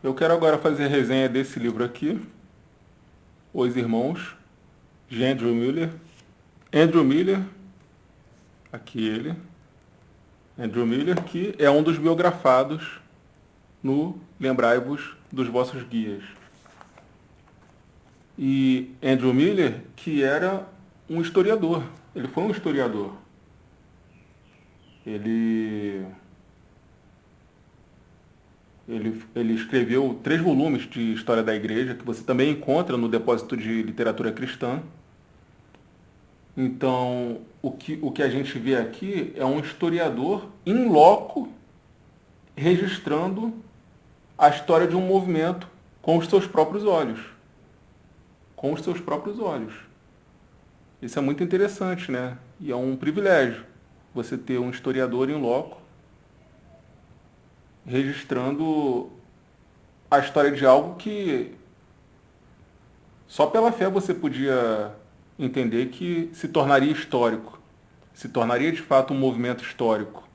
Eu quero agora fazer a resenha desse livro aqui, Os Irmãos, de Andrew Miller. Andrew Miller, aqui ele, Andrew Miller, que é um dos biografados no Lembrai-vos dos vossos guias. E Andrew Miller, que era um historiador, ele foi um historiador. Ele, ele escreveu 3 volumes de História da Igreja, que você também encontra no Depósito de Literatura Cristã. Então, o que a gente vê aqui é um historiador in loco registrando a história de um movimento com os seus próprios olhos. Com os seus próprios olhos. Isso é muito interessante, né? E é um privilégio você ter um historiador in loco registrando a história de algo que só pela fé você podia entender que se tornaria histórico, se tornaria de fato um movimento histórico,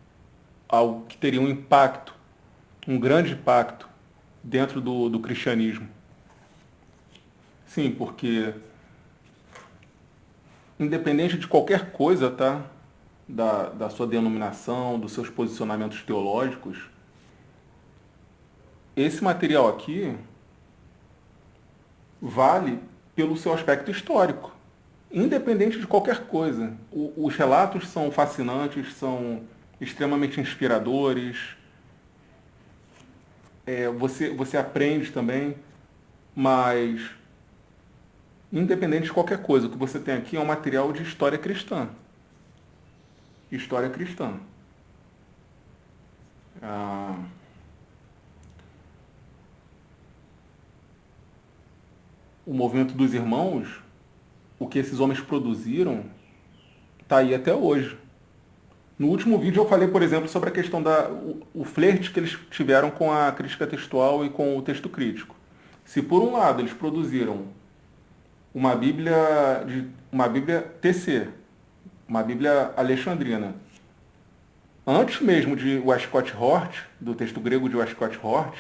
algo que teria um impacto, um grande impacto dentro do cristianismo. Sim, porque independente de qualquer coisa, tá? Da sua denominação, dos seus posicionamentos teológicos, esse material aqui vale pelo seu aspecto histórico, independente de qualquer coisa. Os relatos são fascinantes, são extremamente inspiradores, você aprende também, mas independente de qualquer coisa, o que você tem aqui é um material de história cristã. História cristã. Ah, o movimento dos irmãos, o que esses homens produziram, está aí até hoje. No último vídeo eu falei, por exemplo, sobre a questão o flerte que eles tiveram com a crítica textual e com o texto crítico. Se por um lado eles produziram uma Bíblia TC, uma Bíblia alexandrina, antes mesmo de Westcott Hort, do texto grego de Westcott Hort,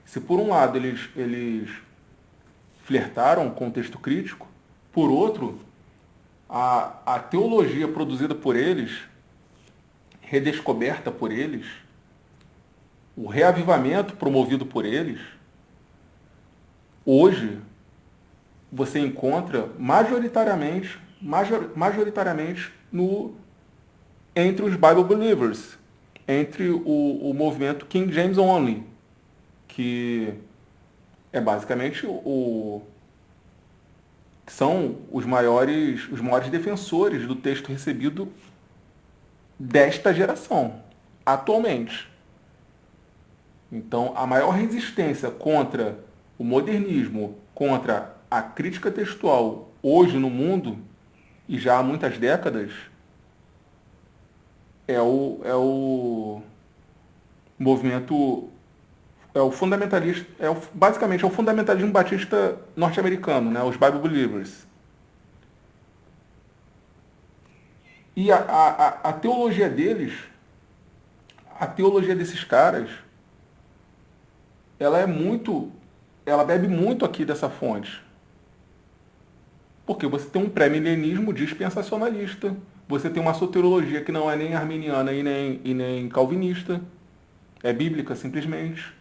se por um lado eles flertaram com o texto crítico, por outro, a teologia produzida por eles, redescoberta por eles, o reavivamento promovido por eles, hoje você encontra majoritariamente entre os Bible Believers, entre o movimento King James Only, que é basicamente são os maiores defensores do texto recebido desta geração, atualmente. Então, a maior resistência contra o modernismo, contra a crítica textual hoje no mundo, e já há muitas décadas, é o movimento, é o fundamentalista, basicamente é o fundamentalismo batista norte-americano, né, os Bible Believers. E a teologia deles, a teologia desses caras, ela bebe muito aqui dessa fonte. Porque você tem um pré-milenismo dispensacionalista, você tem uma soteriologia que não é nem arminiana e nem calvinista, é bíblica simplesmente.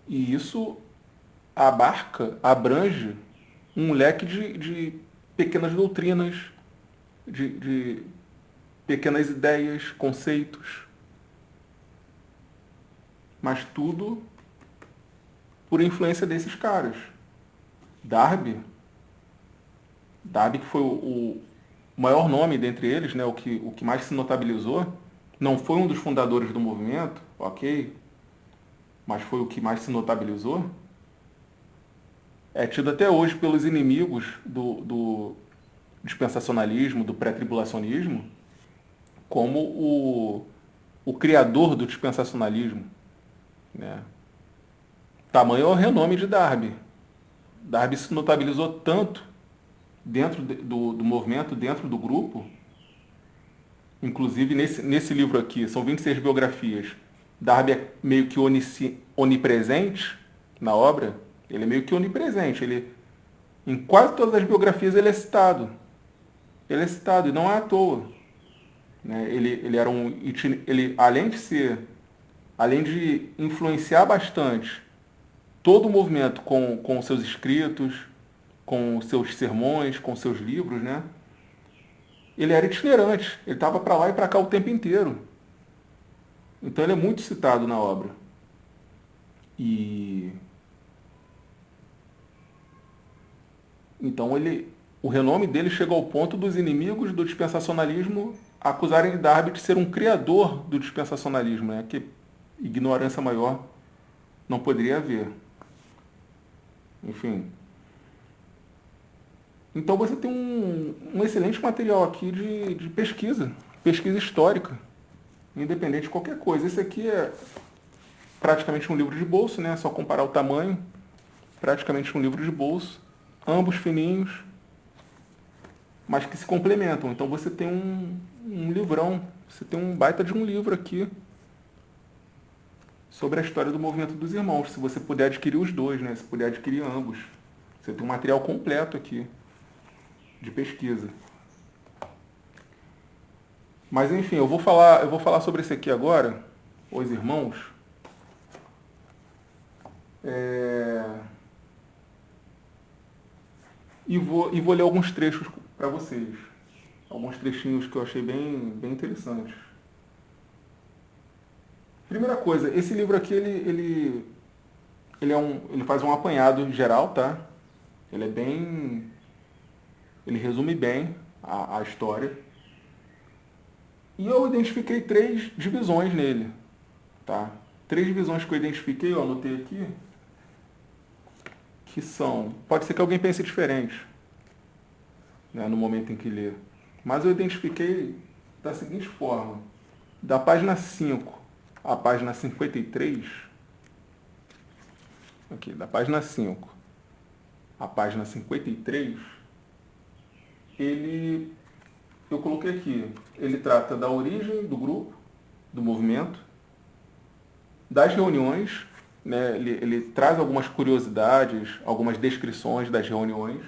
E isso abrange um leque de pequenas doutrinas, de pequenas ideias, conceitos, mas tudo por influência desses caras. Darby, Darby que foi o maior nome dentre eles, né, o que mais se notabilizou, não foi um dos fundadores do movimento, ok, mas foi o que mais se notabilizou, é tido até hoje pelos inimigos do dispensacionalismo, do pré-tribulacionismo, como o criador do dispensacionalismo, né? Tamanho é o renome de Darby. Darby se notabilizou tanto dentro do movimento, dentro do grupo, inclusive nesse livro aqui, são 26 biografias. Darby é meio que onipresente na obra. Ele é meio que onipresente. Em quase todas as biografias ele é citado. Ele é citado, e não é à toa. Né? Ele era além de influenciar bastante todo o movimento com seus escritos, com seus sermões, com seus livros, né? Ele era itinerante, ele estava para lá e para cá o tempo inteiro. Então ele é muito citado na obra. E então o renome dele chegou ao ponto dos inimigos do dispensacionalismo acusarem Darby de ser um criador do dispensacionalismo, né? Que ignorância maior não poderia haver. Enfim. Então você tem um excelente material aqui de pesquisa histórica, independente de qualquer coisa. Esse aqui é praticamente um livro de bolso, né? Só comparar o tamanho, praticamente um livro de bolso, ambos fininhos, mas que se complementam. Então você tem um livrão, você tem um baita de um livro aqui sobre a história do movimento dos irmãos. Se você puder adquirir os dois, né? Se puder adquirir ambos. Você tem um material completo aqui de pesquisa. Mas enfim, eu vou falar sobre esse aqui agora, Os Irmãos. E vou ler alguns trechos para vocês. Alguns trechinhos que eu achei bem interessantes. Primeira coisa, esse livro aqui, ele faz um apanhado geral, tá? Ele resume bem a história. E eu identifiquei 3 divisões nele, tá? 3 divisões que eu identifiquei, eu anotei aqui, que são... Pode ser que alguém pense diferente, né, no momento em que lê. Mas eu identifiquei da seguinte forma. Da página 5 à página 53, aqui, da página 5 à página 53, eu coloquei aqui, ele trata da origem do grupo, do movimento, das reuniões, né? Ele traz algumas curiosidades, algumas descrições das reuniões,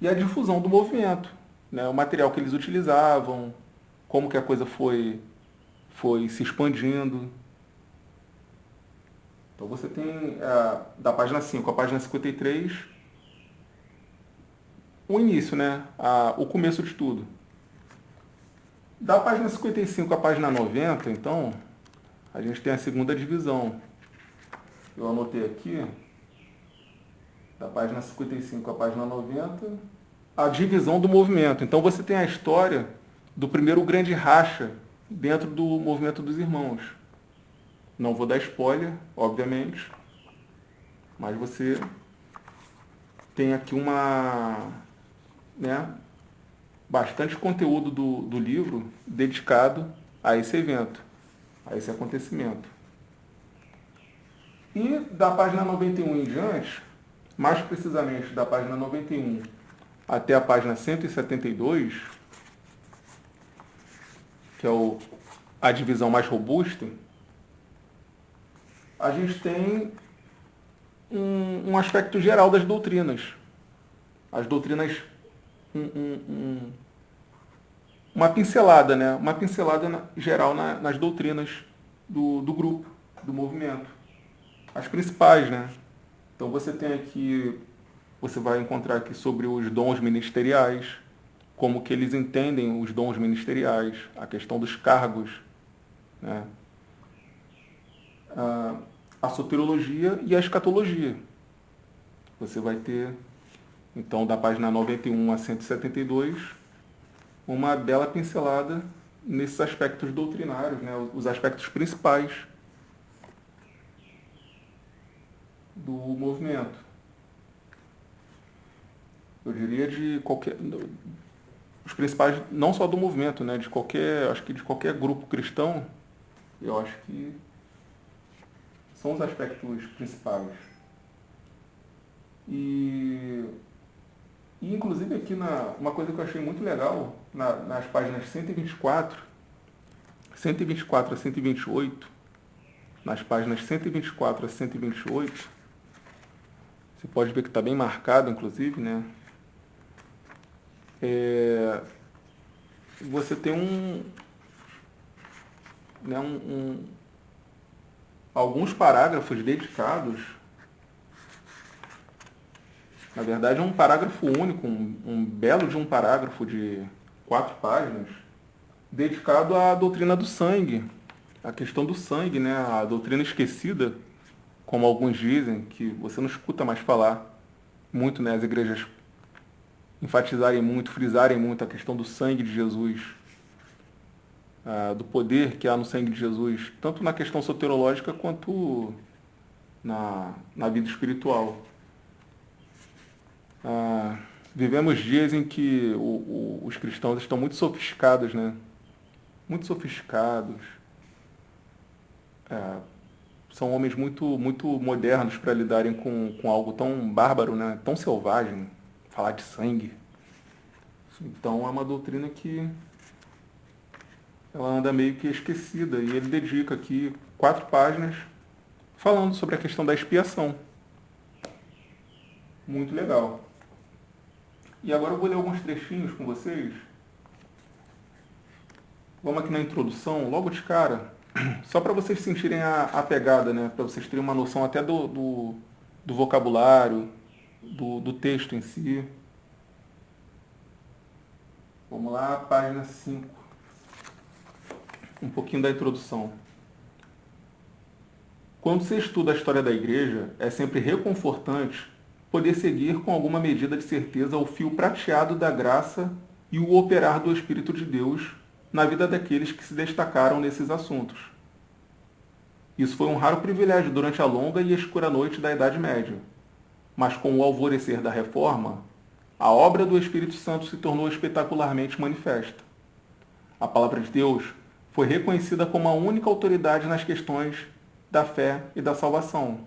e a difusão do movimento, né? O material que eles utilizavam, como que a coisa foi se expandindo. Então você tem, da página 5 à página 53, o início, né? O começo de tudo. Da página 55 à página 90, então, a gente tem a segunda divisão. Eu anotei aqui, da página 55 à página 90, a divisão do movimento. Então você tem a história do primeiro grande racha dentro do movimento dos irmãos. Não vou dar spoiler, obviamente, mas você tem aqui bastante conteúdo do livro dedicado a esse evento, a esse acontecimento. E da página 91 em diante, mais precisamente da página 91 até a página 172, que é a divisão mais robusta, a gente tem um aspecto geral das doutrinas. As doutrinas, uma pincelada, né? Uma pincelada geral nas doutrinas do grupo, do movimento. As principais, né? Então você vai encontrar aqui sobre os dons ministeriais, como que eles entendem os dons ministeriais, a questão dos cargos, né? A soteriologia e a escatologia. Você vai ter, então, da página 91 a 172, uma bela pincelada nesses aspectos doutrinários, né? Os aspectos principais do movimento. Eu diria os principais, não só do movimento, né? Acho que de qualquer grupo cristão, eu acho que são os aspectos principais. E inclusive aqui, uma coisa que eu achei muito legal, nas páginas 124 a 128, nas páginas 124 a 128, você pode ver que está bem marcado, inclusive, né? Você tem né, alguns parágrafos dedicados. Na verdade, é um parágrafo único, um belo de um parágrafo de 4 páginas, dedicado à doutrina do sangue, a questão do sangue, né? A doutrina esquecida, como alguns dizem, que você não escuta mais falar muito, né? As igrejas enfatizarem muito, frisarem muito a questão do sangue de Jesus, do poder que há no sangue de Jesus, tanto na questão soterológica quanto na vida espiritual. Vivemos dias em que os cristãos estão muito sofisticados, né? Muito sofisticados. São homens muito modernos para lidarem com algo tão bárbaro, né? Tão selvagem, falar de sangue. Então é uma doutrina que ela anda meio que esquecida, e ele dedica aqui 4 páginas falando sobre a questão da expiação. Muito legal. E agora eu vou ler alguns trechinhos com vocês. Vamos aqui na introdução, logo de cara, só para vocês sentirem a pegada, né? Para vocês terem uma noção até do vocabulário, do texto em si. Vamos lá, página 5. Um pouquinho da introdução. Quando você estuda a história da igreja, é sempre reconfortante poder seguir com alguma medida de certeza o fio prateado da graça e o operar do Espírito de Deus na vida daqueles que se destacaram nesses assuntos. Isso foi um raro privilégio durante a longa e escura noite da Idade Média, mas com o alvorecer da Reforma, a obra do Espírito Santo se tornou espetacularmente manifesta. A palavra de Deus foi reconhecida como a única autoridade nas questões da fé e da salvação,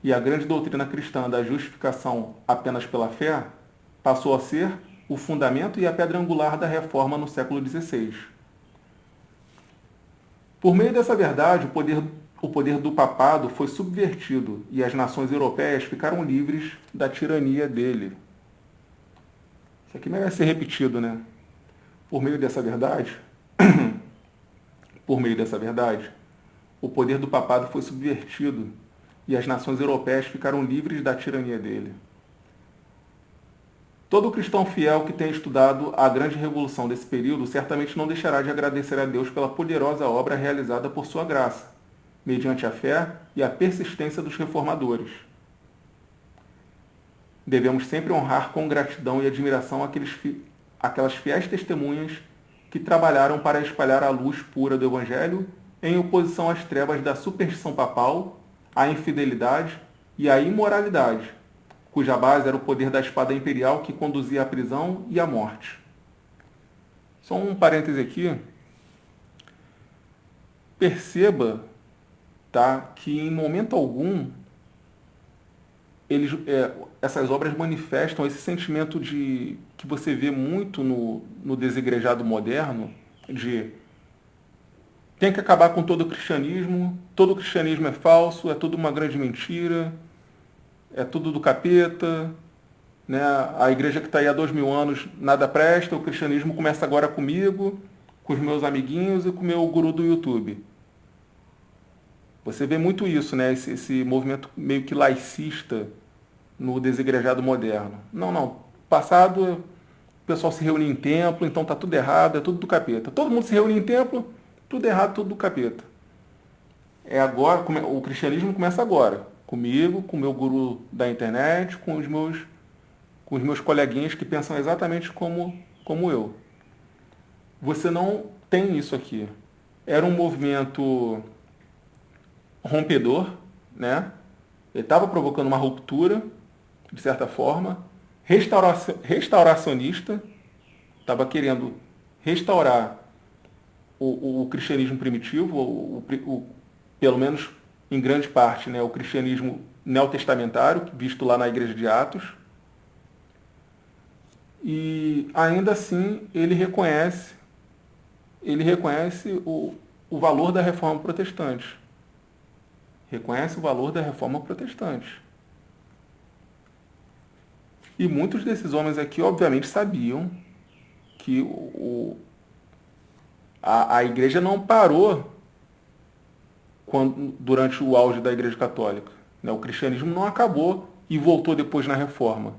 e a grande doutrina cristã da justificação apenas pela fé passou a ser o fundamento e a pedra angular da Reforma no século XVI. Por meio dessa verdade, o poder do papado foi subvertido e as nações europeias ficaram livres da tirania dele. Isso aqui merece ser repetido, né? Por meio dessa verdade, o poder do papado foi subvertido e as nações europeias ficaram livres da tirania dele. Todo cristão fiel que tenha estudado a grande revolução desse período certamente não deixará de agradecer a Deus pela poderosa obra realizada por sua graça, mediante a fé e a persistência dos reformadores. Devemos sempre honrar com gratidão e admiração aquelas fiéis testemunhas que trabalharam para espalhar a luz pura do Evangelho em oposição às trevas da superstição papal, à infidelidade e à imoralidade, cuja base era o poder da espada imperial que conduzia à prisão e à morte. Só um parêntese aqui. Perceba, tá, que em momento algum essas obras manifestam esse sentimento que você vê muito no desigrejado moderno, de tem que acabar com todo o cristianismo é falso, é tudo uma grande mentira, é tudo do capeta, né? A igreja que está aí há 2000 anos nada presta, o cristianismo começa agora comigo, com os meus amiguinhos e com o meu guru do YouTube. Você vê muito isso, né? Esse movimento meio que laicista no desigrejado moderno. Não. Passado, o pessoal se reúne em templo, então tá tudo errado, é tudo do capeta. Todo mundo se reúne em templo, tudo errado, tudo do capeta. É agora, o cristianismo começa agora. Comigo, com o meu guru da internet, com os meus coleguinhas que pensam exatamente como eu. Você não tem isso aqui. Era um movimento rompedor, né? Ele estava provocando uma ruptura, de certa forma, restauracionista, estava querendo restaurar o cristianismo primitivo, pelo menos em grande parte, né, o cristianismo neotestamentário, visto lá na igreja de Atos. E ainda assim ele reconhece o valor da reforma protestante. reconhece o valor da reforma protestante. E muitos desses homens aqui, obviamente, sabiam que a igreja não parou durante o auge da Igreja Católica. Né? O cristianismo não acabou e voltou depois na reforma.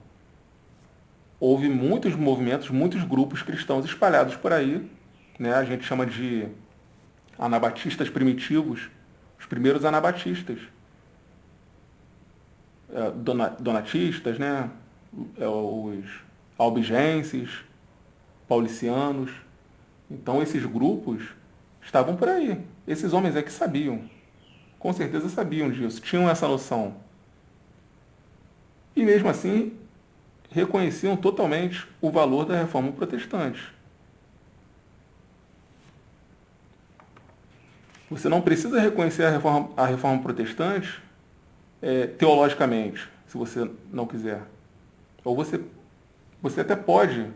Houve muitos movimentos, muitos grupos cristãos espalhados por aí. Né? A gente chama de anabatistas primitivos, os primeiros anabatistas. Donatistas, né? Os albigenses, paulicianos. Então esses grupos estavam por aí. Esses homens é que sabiam. Com certeza sabiam disso, tinham essa noção. E mesmo assim, reconheciam totalmente o valor da reforma protestante. Você não precisa reconhecer a reforma protestante teologicamente, se você não quiser. Ou você até pode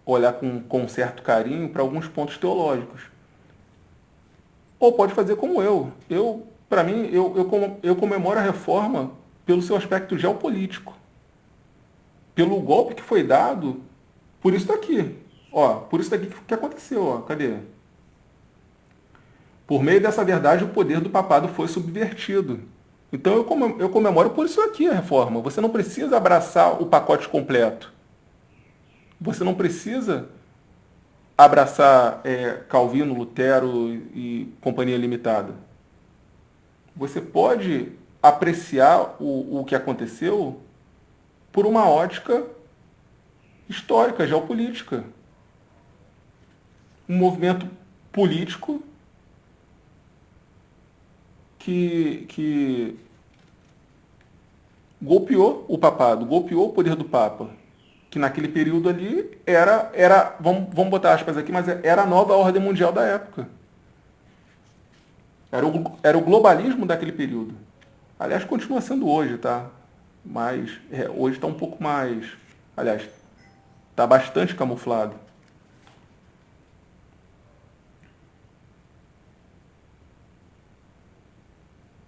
olhar com certo carinho para alguns pontos teológicos. Ou pode fazer como eu. Para mim, eu comemoro a reforma pelo seu aspecto geopolítico. Pelo golpe que foi dado por isso daqui. Por isso daqui que aconteceu. Cadê? Por meio dessa verdade, o poder do papado foi subvertido. Então eu comemoro por isso aqui a reforma. Você não precisa abraçar o pacote completo. Você não precisa abraçar Calvino, Lutero e Companhia Limitada. Você pode apreciar o que aconteceu por uma ótica histórica, geopolítica. Um movimento político que golpeou o papado, golpeou o poder do Papa, que naquele período ali era vamos botar aspas aqui, mas era a nova ordem mundial da época. Era o globalismo daquele período. Aliás, continua sendo hoje, tá? Mas hoje está um pouco mais... Aliás, está bastante camuflado.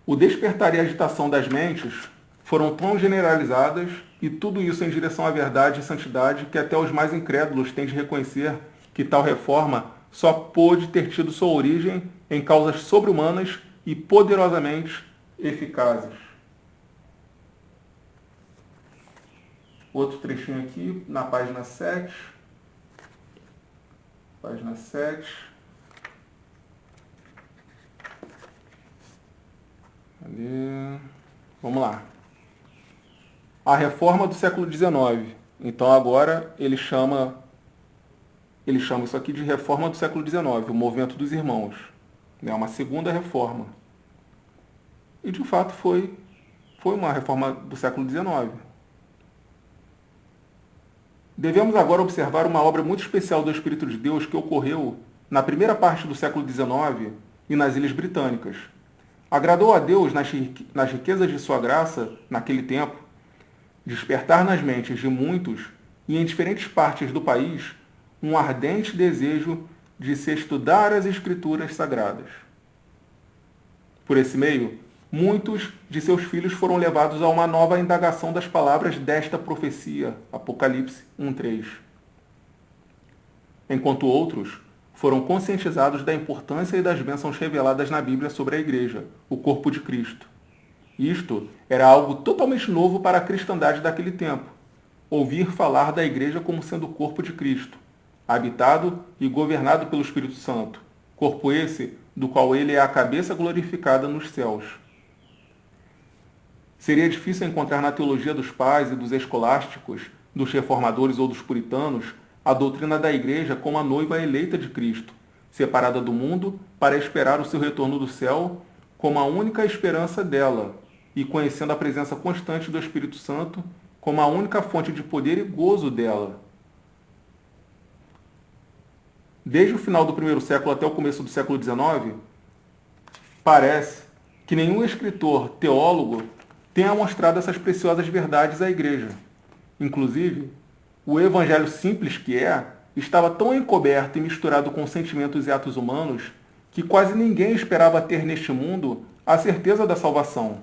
O despertar e a agitação das mentes foram tão generalizadas e tudo isso em direção à verdade e santidade que até os mais incrédulos têm de reconhecer que tal reforma só pôde ter tido sua origem em causas sobre-humanas e poderosamente eficazes. Outro trechinho aqui na página 7. Página 7. Ali. Vamos lá. A reforma do século XIX. Então agora ele chama isso aqui de reforma do século XIX, o movimento dos irmãos. É uma segunda reforma. E de fato foi uma reforma do século XIX. Devemos agora observar uma obra muito especial do Espírito de Deus que ocorreu na primeira parte do século XIX e nas Ilhas Britânicas. Agradou a Deus, nas riquezas de sua graça, naquele tempo, despertar nas mentes de muitos e em diferentes partes do país um ardente desejo de se estudar as Escrituras Sagradas. Por esse meio, muitos de seus filhos foram levados a uma nova indagação das palavras desta profecia, Apocalipse 1:3. Enquanto outros foram conscientizados da importância e das bênçãos reveladas na Bíblia sobre a Igreja, o corpo de Cristo. Isto era algo totalmente novo para a cristandade daquele tempo. Ouvir falar da Igreja como sendo o corpo de Cristo, habitado e governado pelo Espírito Santo, corpo esse do qual ele é a cabeça glorificada nos céus. Seria difícil encontrar na teologia dos pais e dos escolásticos, dos reformadores ou dos puritanos, a doutrina da Igreja como a noiva eleita de Cristo, separada do mundo para esperar o seu retorno do céu como a única esperança dela e conhecendo a presença constante do Espírito Santo como a única fonte de poder e gozo dela. Desde o final do primeiro século até o começo do século XIX, parece que nenhum escritor teólogo tenha mostrado essas preciosas verdades à Igreja. Inclusive, o evangelho simples que estava tão encoberto e misturado com sentimentos e atos humanos que quase ninguém esperava ter neste mundo a certeza da salvação.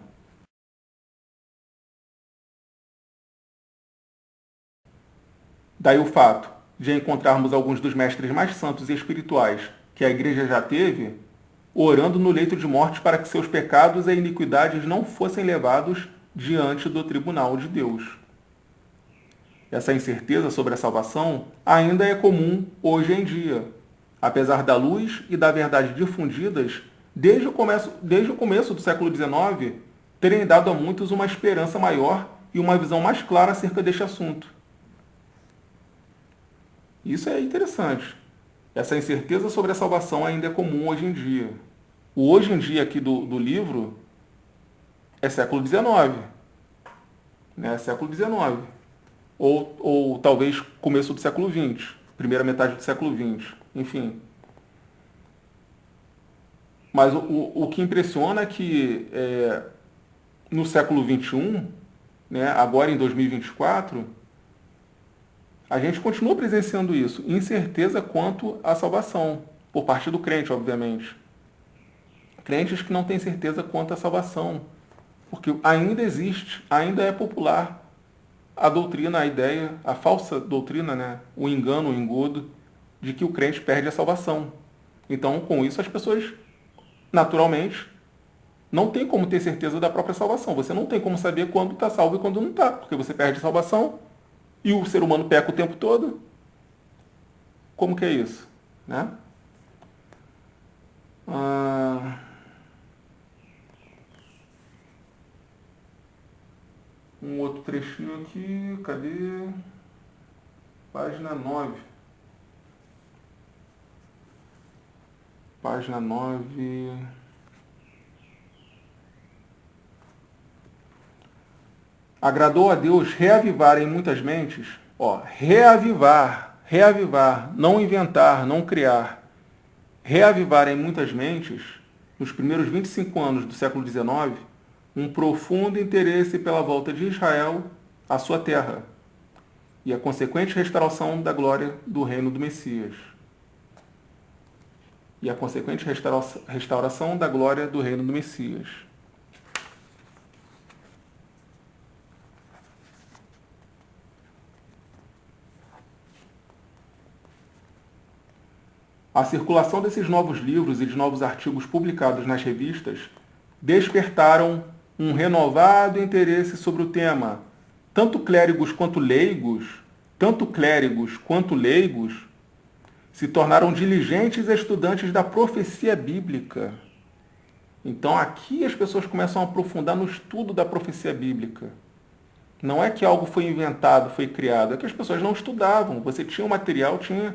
Daí o fato de encontrarmos alguns dos mestres mais santos e espirituais que a igreja já teve, orando no leito de morte para que seus pecados e iniquidades não fossem levados diante do tribunal de Deus. Essa incerteza sobre a salvação ainda é comum hoje em dia, apesar da luz e da verdade difundidas desde o começo do século XIX terem dado a muitos uma esperança maior e uma visão mais clara acerca deste assunto. Isso é interessante. Essa incerteza sobre a salvação ainda é comum hoje em dia. O hoje em dia aqui do livro é século XIX. Né? Século XIX. Ou talvez começo do século XX. Primeira metade do século XX. Enfim. Mas o que impressiona é que no século XXI, né, agora em 2024, a gente continua presenciando isso. Incerteza quanto à salvação. Por parte do crente, obviamente. Crentes que não têm certeza quanto à salvação. Porque ainda existe, ainda é popular a doutrina, a ideia, a falsa doutrina, né? O engano, o engodo, de que o crente perde a salvação. Então, com isso, as pessoas, naturalmente, não têm como ter certeza da própria salvação. Você não tem como saber quando está salvo e quando não está, porque você perde a salvação e o ser humano peca o tempo todo. Como que é isso? Né? Um outro trechinho aqui, cadê? Página 9. Página 9. Agradou a Deus reavivar em muitas mentes, reavivar, não inventar, não criar. Reavivar em muitas mentes, nos primeiros 25 anos do século XIX, um profundo interesse pela volta de Israel à sua terra e a consequente restauração da glória do reino do Messias. E a consequente restauração da glória do reino do Messias. A circulação desses novos livros e de novos artigos publicados nas revistas despertaram um renovado interesse sobre o tema. Tanto clérigos quanto leigos se tornaram diligentes estudantes da profecia bíblica. Então aqui as pessoas começam a aprofundar no estudo da profecia bíblica. Não é que algo foi inventado, foi criado, é que as pessoas não estudavam. Você tinha o material, tinha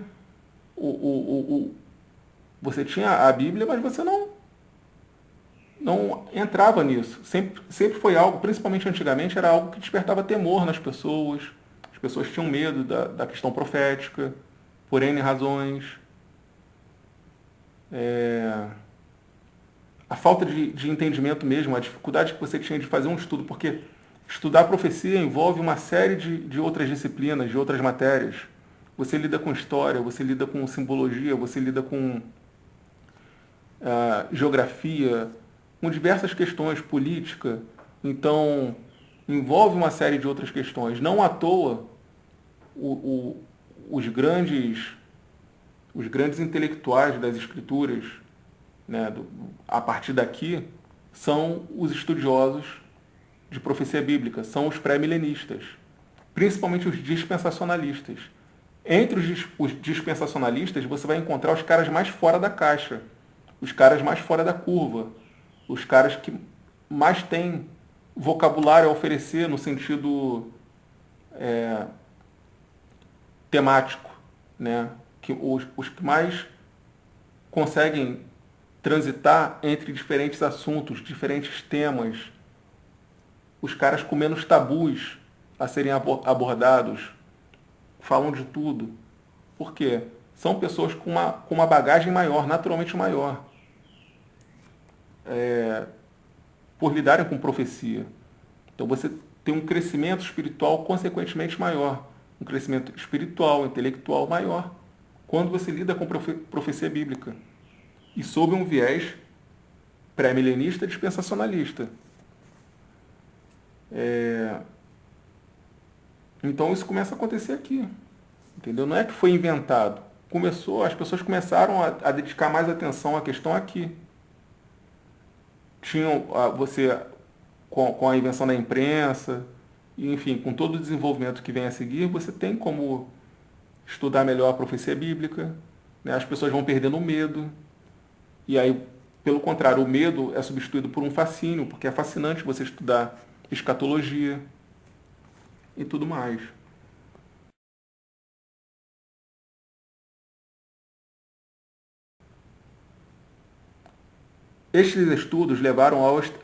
você tinha a Bíblia, mas você não entrava nisso. Sempre foi algo, principalmente antigamente, era algo que despertava temor nas pessoas. As pessoas tinham medo da questão profética, por N razões. A falta de entendimento mesmo, a dificuldade que você tinha de fazer um estudo, porque estudar a profecia envolve uma série de outras disciplinas, de outras matérias. Você lida com história, você lida com simbologia, você lida com geografia, com diversas questões, política. Então, envolve uma série de outras questões. Não à toa, os grandes intelectuais das escrituras, né, a partir daqui, são os estudiosos de profecia bíblica, são os pré-milenistas, principalmente os dispensacionalistas. Entre os dispensacionalistas, você vai encontrar os caras mais fora da caixa, os caras mais fora da curva, os caras que mais têm vocabulário a oferecer no sentido temático, né? Que os que mais conseguem transitar entre diferentes assuntos, diferentes temas, os caras com menos tabus a serem abordados, falam de tudo. Por quê? São pessoas com uma bagagem maior, naturalmente maior, por lidarem com profecia. Então você tem um crescimento espiritual consequentemente maior, um crescimento espiritual, intelectual maior, quando você lida com profecia bíblica. e sob um viés pré-milenista dispensacionalista. Então isso começa a acontecer aqui, entendeu? Não é que foi inventado. As pessoas começaram a dedicar mais atenção à questão aqui. Você, com a invenção da imprensa, e, enfim, com todo o desenvolvimento que vem a seguir, você tem como estudar melhor a profecia bíblica, né? As pessoas vão perdendo o medo, e aí, pelo contrário, o medo é substituído por um fascínio, porque é fascinante você estudar escatologia e tudo mais. Estes estudos levaram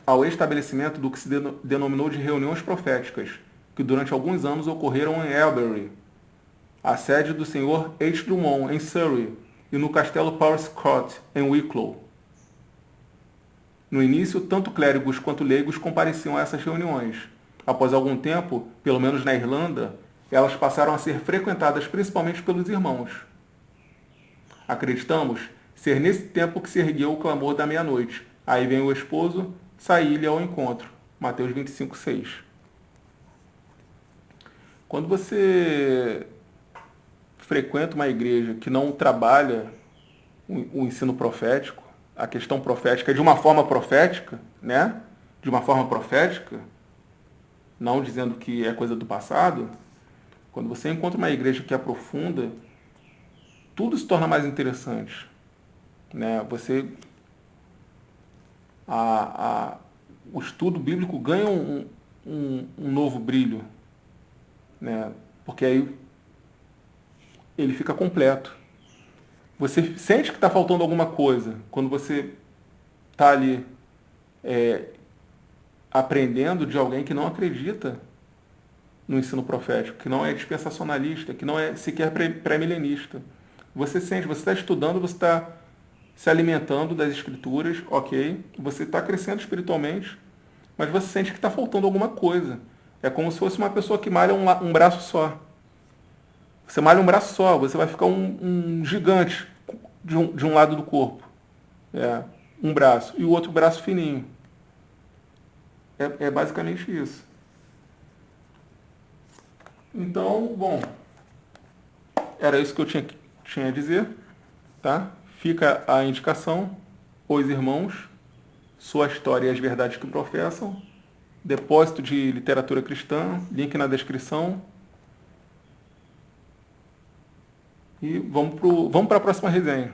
ao estabelecimento do que se denominou de reuniões proféticas, que durante alguns anos ocorreram em Albury, a sede do Sr. H. Drummond, em Surrey, e no Castelo Powerscourt, em Wicklow. No início, tanto clérigos quanto leigos compareciam a essas reuniões. Após algum tempo, pelo menos na Irlanda, elas passaram a ser frequentadas principalmente pelos irmãos. Acreditamos ser nesse tempo que se ergueu o clamor da meia-noite. Aí vem o esposo, saí-lhe ao encontro. Mateus 25, 6. Quando você frequenta uma igreja que não trabalha o ensino profético, a questão profética de uma forma profética, né? De uma forma profética, não dizendo que é coisa do passado, quando você encontra uma igreja que aprofunda, tudo se torna mais interessante, né? O estudo bíblico ganha um novo brilho, né? Porque aí ele fica completo. Você sente que está faltando alguma coisa quando você está ali aprendendo de alguém que não acredita no ensino profético, que não é dispensacionalista, que não é sequer pré-milenista. Você está estudando, você está se alimentando das escrituras, ok, você está crescendo espiritualmente, mas você sente que está faltando alguma coisa. É como se fosse uma pessoa que malha um braço só. Você malha um braço só, você vai ficar um gigante de um lado do corpo. Um braço. E o outro braço fininho. É basicamente isso. Então, bom, era isso que eu tinha a dizer. Tá? Fica a indicação. Os Irmãos, Sua História e as Verdades que Professam. Depósito de Literatura Cristã. Link na descrição. E vamos para a próxima resenha.